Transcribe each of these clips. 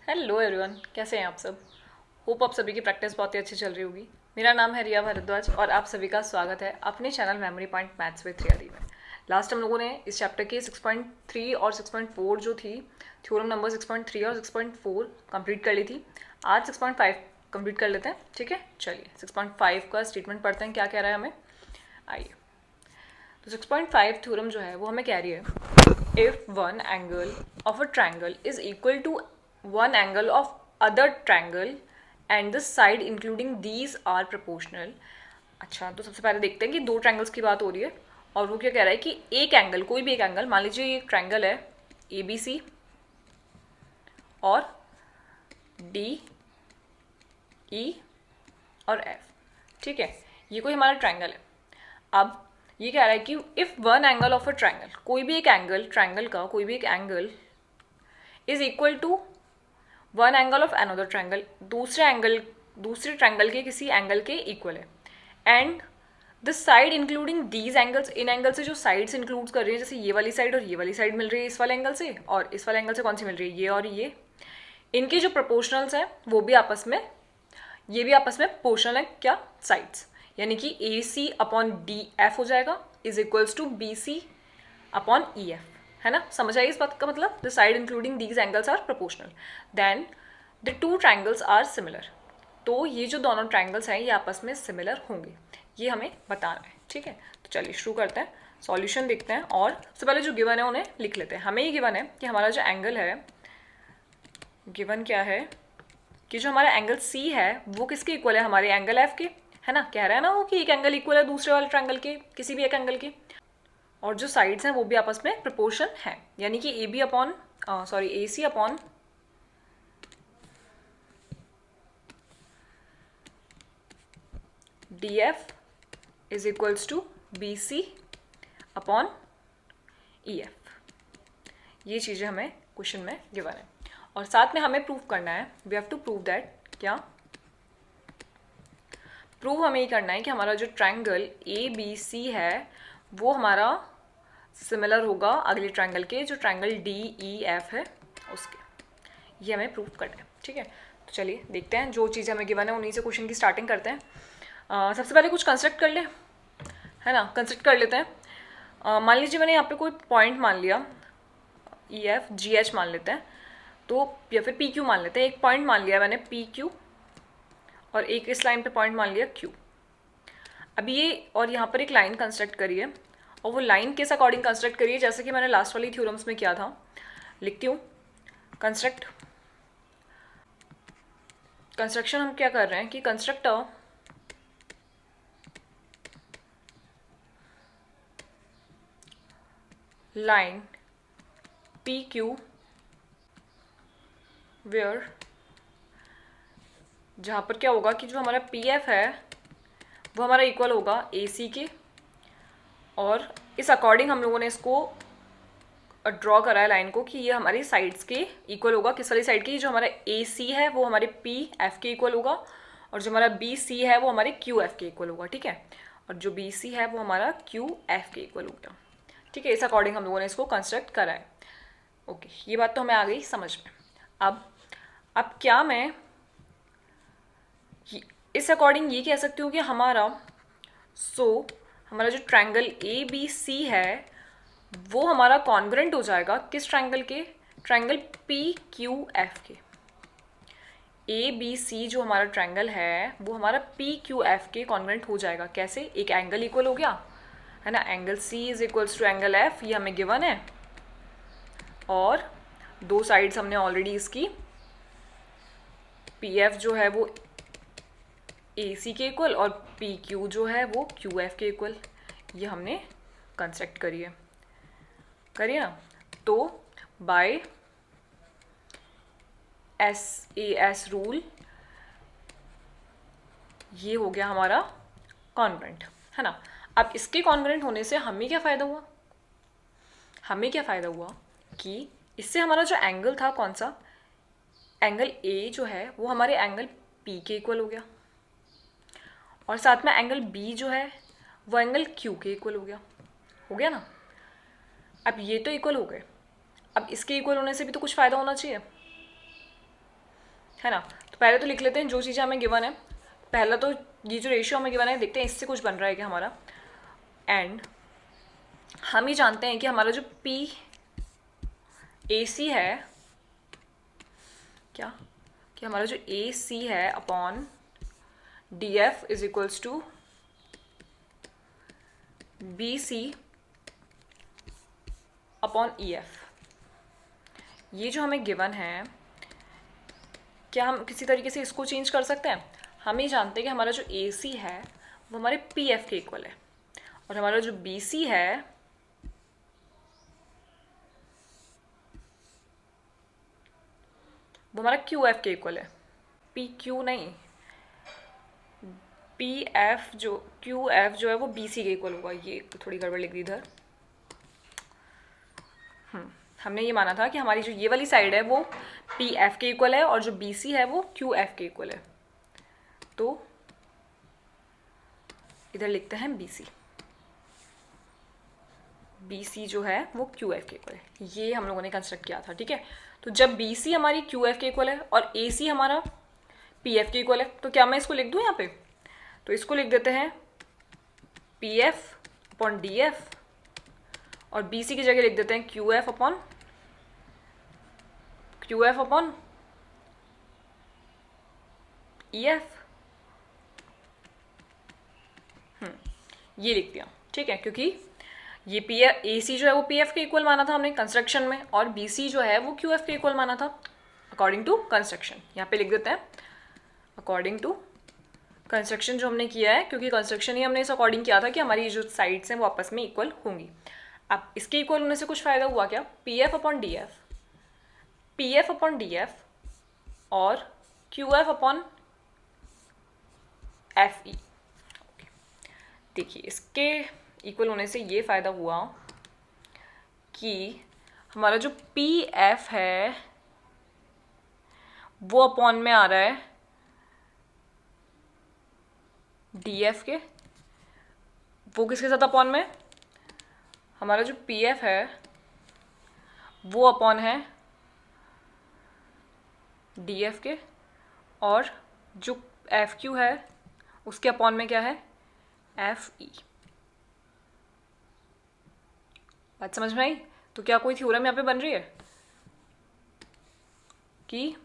Hello everyone, कैसे हैं आप सब। होप आप सभी की प्रैक्टिस बहुत ही अच्छी चल रही होगी। मेरा नाम है रिया भारद्वाज और आप सभी का स्वागत है अपने channel memory point maths with Riya di में। लास्ट हम लोगों ने इस चैप्टर के 6.3 और 6.4 जो थी थ्योरम नंबर 6.3 और 6.4 कंप्लीट कर ली थी। आज 6.5 कंप्लीट कर लेते हैं, ठीक है। चलिए 6.5 का स्टेटमेंट पढ़ते हैं, क्या कह रहा है हमें। आइए, तो 6.5 थ्योरम जो है वो हमें कह रही है, if one angle of a triangle is equal to one angle of other triangle and the side including these are proportional. अच्छा, तो सबसे पहले देखते हैं कि दो ट्रायंगल्स की बात हो रही है और वो क्या कह रहा है कि एक एंगल, कोई भी एक एंगल, मान लीजिए ये एक ट्रायंगल है ए बी सी और डी ई और एफ, ठीक है। ये कोई हमारा ट्रायंगल है। अब ये कह रहा है कि if one angle of a triangle, कोई भी एक एंगल, ट्रायंगल का कोई भी एक angle is equal to one angle of another triangle, दूसरे ट्रायंगल के किसी एंगल के इक्वल है, and the side including these angles, इन एंगल से जो साइड्स इंक्लूड कर रही है, जैसे ये वाली साइड और ये वाली साइड मिल रही है इस वाले एंगल से, और इस वाले एंगल से कौन सी मिल रही है, ये और ये, इनके जो प्रोपोर्शनल्स हैं वो भी आपस में, ये भी आपस में प्रोपोर्शनल है, क्या, साइड्स। यानी कि A C upon D F हो जाएगा is equals to B C upon E F, है ना। समझ आई इस बात का मतलब, the side including these angles are proportional, then the two triangles are similar. तो ये जो दोनों ट्रायंगल्स हैं ये आपस में सिमिलर होंगे, ये हमें बताना है, ठीक है। तो चलिए शुरू करते हैं, सॉल्यूशन देखते हैं। और सबसे पहले जो गिवन है उन्हें लिख लेते हैं। हमें ये गिवन है कि हमारा जो एंगल है, गिवन क्या है कि जो हमारा एंगल सी है वो किसके इक्वल है, हमारे एंगल एफ के, है ना। कह रहा है ना वो कि एक एंगल इक्वल है दूसरे वाले ट्रायंगल के, किसी भी एक एंगल के, और जो साइड्स हैं वो भी आपस में प्रोपोर्शन है। यानी कि A B upon A C upon D F is equals to B C upon E F. ये चीज़ें हमें क्वेश्चन में गिवन है और साथ में हमें प्रूव करना है, we have to prove that, क्या प्रूव हमें ये करना है कि हमारा जो ट्रायंगल ए बी सी है वो हमारा सिमिलर होगा अगले ट्रायंगल के, जो ट्रायंगल डी ई एफ है उसके। ये हमें प्रूव करना है, ठीक है। तो चलिए देखते हैं, जो चीज़ हमें गिवन है उन्हीं से क्वेश्चन की स्टार्टिंग करते हैं। सबसे पहले कुछ कंस्ट्रक्ट कर ले, है ना, कंस्ट्रक्ट कर लेते हैं। मान लीजिए मैंने यहाँ पे कोई पॉइंट मान लिया, ई एफ जी एच मान लेते हैं, तो या फिर पी क्यू मान लेते हैं। एक पॉइंट मान लिया मैंने पी क्यू और एक इस लाइन पे पॉइंट मान लिया क्यू। अभी ये और यहाँ पर एक लाइन कंस्ट्रक्ट करिए और वो लाइन किस अकॉर्डिंग कंस्ट्रक्ट करिए, जैसे कि मैंने लास्ट वाली थ्योरम्स में किया था। लिखती हूँ, कंस्ट्रक्शन हम क्या कर रहे हैं कि construct line P Q where, जहाँ पर क्या होगा कि जो हमारा पी एफ है वो हमारा इक्वल होगा ए सी के, और इस अकॉर्डिंग हम लोगों ने इसको ड्रॉ करा है लाइन को कि ये हमारी साइड्स के इक्वल होगा। किस वाली साइड की, जो हमारा ए सी है वो हमारे पी एफ के इक्वल होगा, और जो हमारा बी सी है वो हमारे क्यू एफ के इक्वल होगा, ठीक है। और जो बी सी है वो हमारा क्यू एफ के इक्वल हो गया, ठीक है। इस अकॉर्डिंग हम लोगों ने इसको कंस्ट्रक्ट करा है। ओके, ये बात तो हमें आ गई समझ में। अब क्या मैं इस अकॉर्डिंग ये कह सकती हूँ कि हमारा जो ट्रायंगल ए बी सी है वो हमारा कॉन्ग्रुएंट हो जाएगा किस ट्रायंगल के, ट्रायंगल पी क्यू एफ के। ए बी सी जो हमारा ट्रायंगल है वो हमारा पी क्यू एफ के कॉन्ग्रुएंट हो जाएगा। कैसे, एक एंगल इक्वल हो गया, है ना, angle C is equals to angle F, ये हमें गिवन है, और दो साइड्स हमने ऑलरेडी इसकी, पी एफ जो है वो ए सी के इक्वल और पी क्यू जो है वो क्यू एफ के इक्वल, ये हमने कंस्ट्रक्ट करिए ना। तो by S A S rule ये हो गया हमारा कॉन्ग्रुएंट, है ना। अब इसके कॉन्ग्रुएंट होने से हमें क्या फ़ायदा हुआ, कि इससे हमारा जो एंगल था, कौन सा, एंगल ए जो है वो हमारे एंगल पी के इक्वल हो गया, और साथ में एंगल बी जो है वो एंगल क्यू के इक्वल हो गया ना। अब ये तो इक्वल हो गए, अब इसके इक्वल होने से भी तो कुछ फ़ायदा होना चाहिए, है ना। तो पहले तो लिख लेते हैं जो चीज़ें हमें गिवन है। पहला तो ये जो रेशियो हमें गिवन है, देखते हैं इससे कुछ बन रहा है क्या हमारा। एंड हम ये जानते हैं कि हमारा जो पी ए सी है, क्या कि हमारा जो ए सी है upon D F is equals to B C upon E F. ये जो हमें गिवन है, क्या हम किसी तरीके से इसको चेंज कर सकते हैं? हम ये जानते हैं कि हमारा जो ए सी है वो हमारे पी एफ के इक्वल है, और हमारा जो बी सी है वो हमारा क्यू एफ के इक्वल है। पी क्यू नहीं, पी एफ जो क्यू एफ जो है वो बी सी के इक्वल होगा। ये थोड़ी गड़बड़ लिख दी इधर। हमने ये माना था कि हमारी जो ये वाली साइड है वो पी एफ के इक्वल है और जो बी सी है वो क्यू एफ के इक्वल है। तो इधर लिखते हैं बी सी। बी सी जो है वो क्यू एफ के इक्वल है। ये हम लोगों ने कंस्ट्रक्ट किया था, ठीक है। तो जब बी सी हमारी क्यू एफ के इक्वल है और ए सी हमारा पी एफ के इक्वल है, तो क्या मैं इसको लिख दूँ यहाँ पे? तो इसको लिख देते हैं P F upon D F, और बी सी की जगह लिख देते हैं Q F upon E F. ये लिख दिया, ठीक है, क्योंकि ये पी एफ ए सी जो है वो पी एफ के इक्वल माना था हमने कंस्ट्रक्शन में, और बी सी जो है वो क्यू एफ के इक्वल माना था अकॉर्डिंग टू कंस्ट्रक्शन। यहाँ पे लिख देते हैं अकॉर्डिंग टू कंस्ट्रक्शन जो हमने किया है, क्योंकि कंस्ट्रक्शन ही हमने इस अकॉर्डिंग किया था कि हमारी जो साइड्स हैं वो आपस में इक्वल होंगी। अब इसके इक्वल होने से कुछ फ़ायदा हुआ क्या? P F upon D F, P F upon D F और Q F upon F E. देखिए इसके इक्वल होने से ये फ़ायदा हुआ कि हमारा जो पी एफ है वो अपॉन में आ रहा है डी एफ के। वो किसके साथ अपॉन में? हमारा जो पी एफ है वो अपॉन है डी एफ के, और जो एफ क्यू है उसके अपॉन में क्या है? F E. बात समझ में आई? तो क्या कोई थ्योरम यहाँ पे बन रही है कि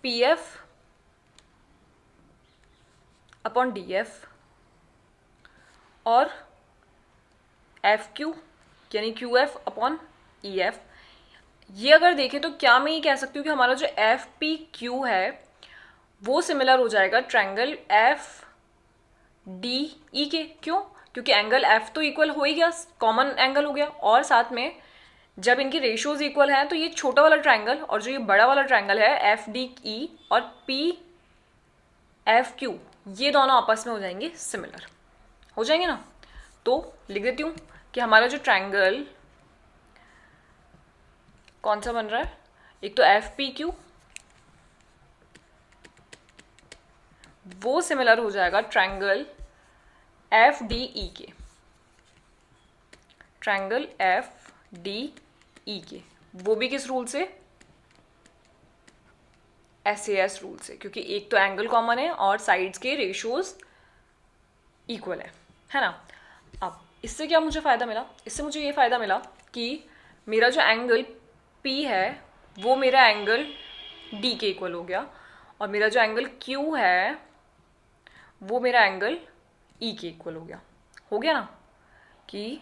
P F upon D F और एफ क्यू यानी Q F upon E F, ये अगर देखें तो क्या मैं ये कह सकती हूँ कि हमारा जो एफ पी क्यू है वो सिमिलर हो जाएगा ट्रायंगल एफ डी ई के। क्यों? क्योंकि एंगल एफ तो इक्वल हो ही गया, कॉमन एंगल हो गया, और साथ में जब इनकी रेशियोज इक्वल हैं तो ये छोटा वाला ट्रायंगल और जो ये बड़ा वाला ट्रायंगल है एफ डी ई और पी एफ क्यू, ये दोनों आपस में हो जाएंगे सिमिलर, हो जाएंगे ना। तो लिख देती हूँ कि हमारा जो ट्रायंगल कौन सा बन रहा है, एक तो एफ पी क्यू वो सिमिलर हो जाएगा ट्रायंगल एफ डी ई के, ट्रायंगल एफ डी ई के। वो भी किस रूल से? एस रूल से, क्योंकि एक तो एंगल कॉमन है और साइड्स के रेशियोज इक्वल है ना। अब इससे क्या मुझे फ़ायदा मिला? इससे मुझे ये फ़ायदा मिला कि मेरा जो एंगल P है वो मेरा एंगल D के इक्वल हो गया, और मेरा जो एंगल Q है वो मेरा एंगल E के इक्वल हो गया। हो गया ना कि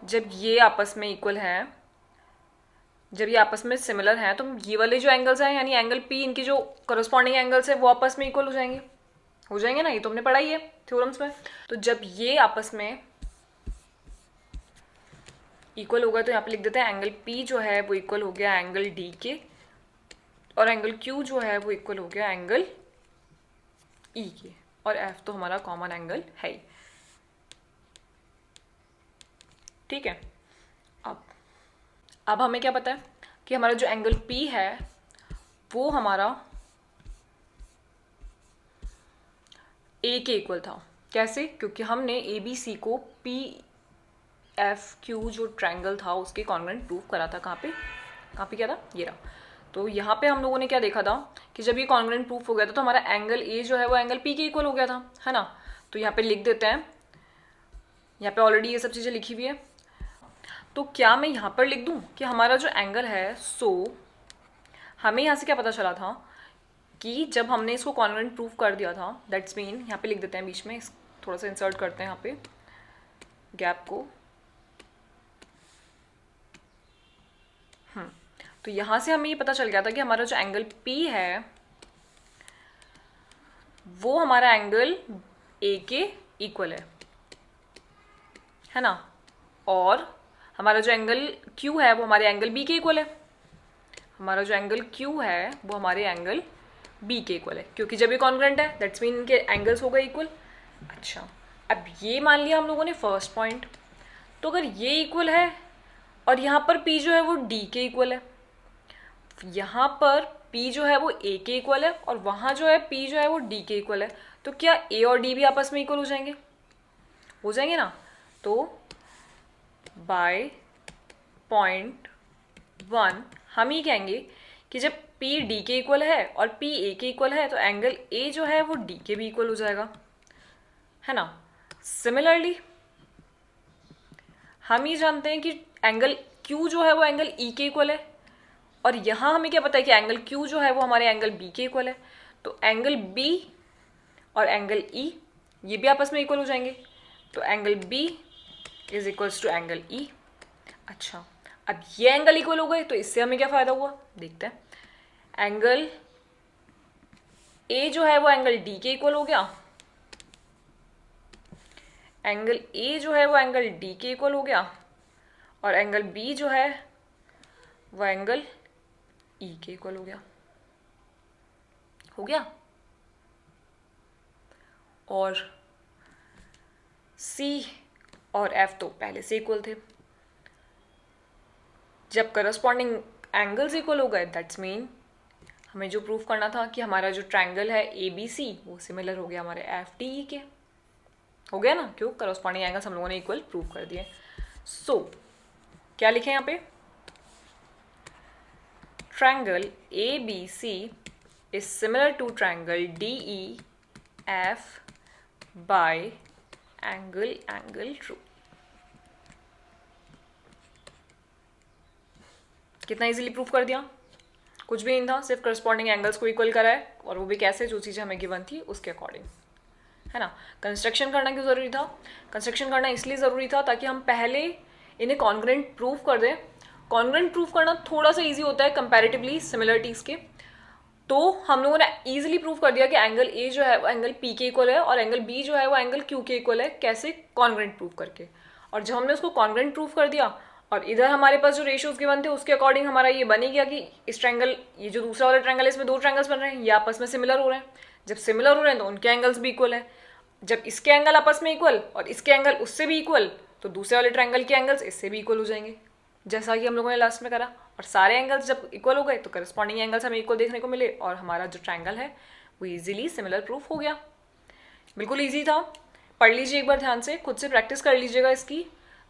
जब ये आपस में इक्वल हैं, जब ये आपस में सिमिलर हैं, तो ये वाले जो एंगल्स हैं यानी एंगल P, इनकी जो करस्पॉन्डिंग एंगल्स है वो आपस में इक्वल हो जाएंगे ना। ये तो हमने पढ़ा ही है थ्योरम्स में। तो जब ये आपस में इक्वल होगा तो यहाँ पे लिख देते हैं एंगल P जो है वो इक्वल हो गया एंगल D के, और एंगल Q जो है वो इक्वल हो गया एंगल E के, और F तो हमारा कॉमन एंगल है ही, ठीक है। अब हमें क्या पता है कि हमारा जो एंगल P है वो हमारा A के इक्वल था। कैसे? क्योंकि हमने ABC को PFQ जो ट्रायंगल था उसके कॉन्ग्रुएंट प्रूव करा था। कहाँ पे क्या था? ये रहा। तो यहाँ पे हम लोगों ने क्या देखा था कि जब ये कॉन्ग्रुएंट प्रूफ हो गया था तो हमारा एंगल ए जो है वो एंगल पी के इक्वल हो गया था, है ना। तो यहाँ पे लिख देते हैं, यहाँ पे ऑलरेडी ये सब चीज़ें लिखी हुई है। तो क्या मैं यहाँ पर लिख दूँ कि हमारा जो एंगल है, हमें यहाँ से क्या पता चला था कि जब हमने इसको कॉन्ग्रुएंट प्रूफ कर दिया था, दैट्स मीन, यहाँ पे लिख देते हैं बीच में, थोड़ा सा इंसर्ट करते हैं यहाँ पे गैप को। तो यहाँ से हमें ये पता चल गया था कि हमारा जो एंगल P है वो हमारा एंगल A के इक्वल है ना, और हमारा जो एंगल Q है वो हमारे एंगल B के इक्वल है। हमारा जो एंगल Q है वो हमारे एंगल B के इक्वल है, क्योंकि जब ये कॉन्ग्रुएंट है दैट्स मीन इनके एंगल्स हो गए इक्वल। अच्छा, अब ये मान लिया हम लोगों ने फर्स्ट पॉइंट। तो अगर ये इक्वल है और यहाँ पर P जो है वो D के इक्वल है, यहाँ पर P जो है वो A के इक्वल है और वहाँ जो है P जो है वो D के इक्वल है, तो क्या A और D भी आपस में इक्वल हो जाएंगे? हो जाएंगे ना। तो बाय पॉइंट 1 हम ये कहेंगे कि जब P D के इक्वल है और P A के इक्वल है तो एंगल A जो है वो D के भी इक्वल हो जाएगा, है ना। सिमिलरली हम ये जानते हैं कि एंगल Q जो है वो एंगल E के इक्वल है, और यहाँ हमें क्या पता है कि एंगल Q जो है वो हमारे एंगल B के इक्वल है। तो एंगल B और एंगल E ये भी आपस में इक्वल हो जाएंगे, तो angle B is equals to angle E। अच्छा, अब ये एंगल इक्वल हो गए तो इससे हमें क्या फ़ायदा हुआ, देखते हैं। एंगल A जो है वो एंगल D के इक्वल हो गया, एंगल A जो है वो एंगल D के इक्वल हो गया, और एंगल B जो है वो एंगल E के इक्वल हो गया। और C और F तो पहले से इक्वल थे। जब करस्पॉन्डिंग एंगल्स इक्वल हो गए दैट्स मीन हमें जो प्रूफ करना था कि हमारा जो ट्रायंगल है ABC वो सिमिलर हो गया हमारे FDE के। हो गया ना, क्यों? करस्पॉन्डिंग एंगल्स हम लोगों ने इक्वल प्रूव कर दिए। सो क्या लिखे यहाँ पे, triangle ABC is similar to triangle DEF by angle rule। कितना इजीली प्रूफ कर दिया, कुछ भी नहीं था, सिर्फ करस्पॉन्डिंग एंगल्स को इक्वल करा है, और वो भी कैसे, जो चीज़ें हमें गिवन थी उसके अकॉर्डिंग, है ना। कंस्ट्रक्शन करना क्यों ज़रूरी था? कंस्ट्रक्शन करना इसलिए ज़रूरी था ताकि हम पहले इन्हें कॉन्ग्रुएंट प्रूफ कर दें। कॉन्ग्रुएंट प्रूफ करना थोड़ा सा इजी होता है कंपैरेटिवली सिमिलरिटीज़ के। तो हम लोगों ने इजीली प्रूफ कर दिया कि एंगल A जो है वो एंगल P के इक्वल है और एंगल B जो है वो एंगल Q के इक्वल है। कैसे? कॉन्ग्रुएंट प्रूफ करके। और जब हमने उसको कॉन्ग्रुएंट प्रूफ कर दिया और इधर हमारे पास जो रेशियोज गिवन थे उसके अकॉर्डिंग हमारा ये बन ही गया कि इस ट्रायंगल, ये जो दूसरा वाला ट्रायंगल है इसमें दो ट्रायंगल्स बन रहे हैं, ये आपस में सिमिलर हो रहे हैं। जब सिमिलर हो रहे हैं तो उनके एंगल्स भी इक्वल है। जब इसके एंगल आपस में इक्वल और इसके एंगल उससे भी इक्वल, तो दूसरे वाले ट्रायंगल के एंगल्स इससे भी इक्वल हो जाएंगे, जैसा कि हम लोगों ने लास्ट में करा। और सारे एंगल्स जब इक्वल हो गए तो करस्पॉन्डिंग एंगल्स हमें इक्वल देखने को मिले और हमारा जो ट्रायंगल है वो इजीली सिमिलर प्रूफ हो गया। बिल्कुल ईजी था, पढ़ लीजिए एक बार ध्यान से, खुद से प्रैक्टिस कर लीजिएगा इसकी,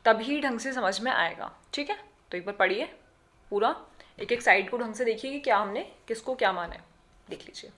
तभी ढंग से समझ में आएगा। ठीक है, तो एक बार पढ़िए पूरा, एक एक साइड को ढंग से देखिए कि क्या हमने किसको क्या माना है, देख लीजिए।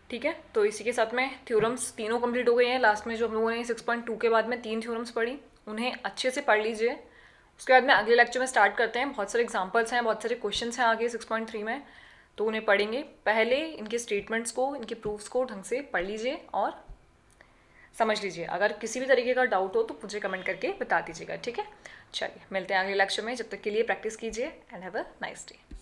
ठीक है, तो इसी के साथ में थ्योरम्स तीनों कंप्लीट हो गए हैं। लास्ट में जो हम लोगों ने 6.2 के बाद में 3 थ्योरम्स पढ़ी, उन्हें अच्छे से पढ़ लीजिए। उसके बाद में अगले लेक्चर में स्टार्ट करते हैं। बहुत सारे एग्जांपल्स हैं, बहुत सारे क्वेश्चंस हैं आगे 6.3 में, तो उन्हें पढ़ेंगे। पहले इनके स्टेटमेंट्स को, इनके प्रूफ्स को ढंग से पढ़ लीजिए और समझ लीजिए। अगर किसी भी तरीके का डाउट हो तो मुझे कमेंट करके बता दीजिएगा, ठीक है। चलिए मिलते हैं अगले लेक्चर में, जब तक के लिए प्रैक्टिस कीजिए and have a nice day.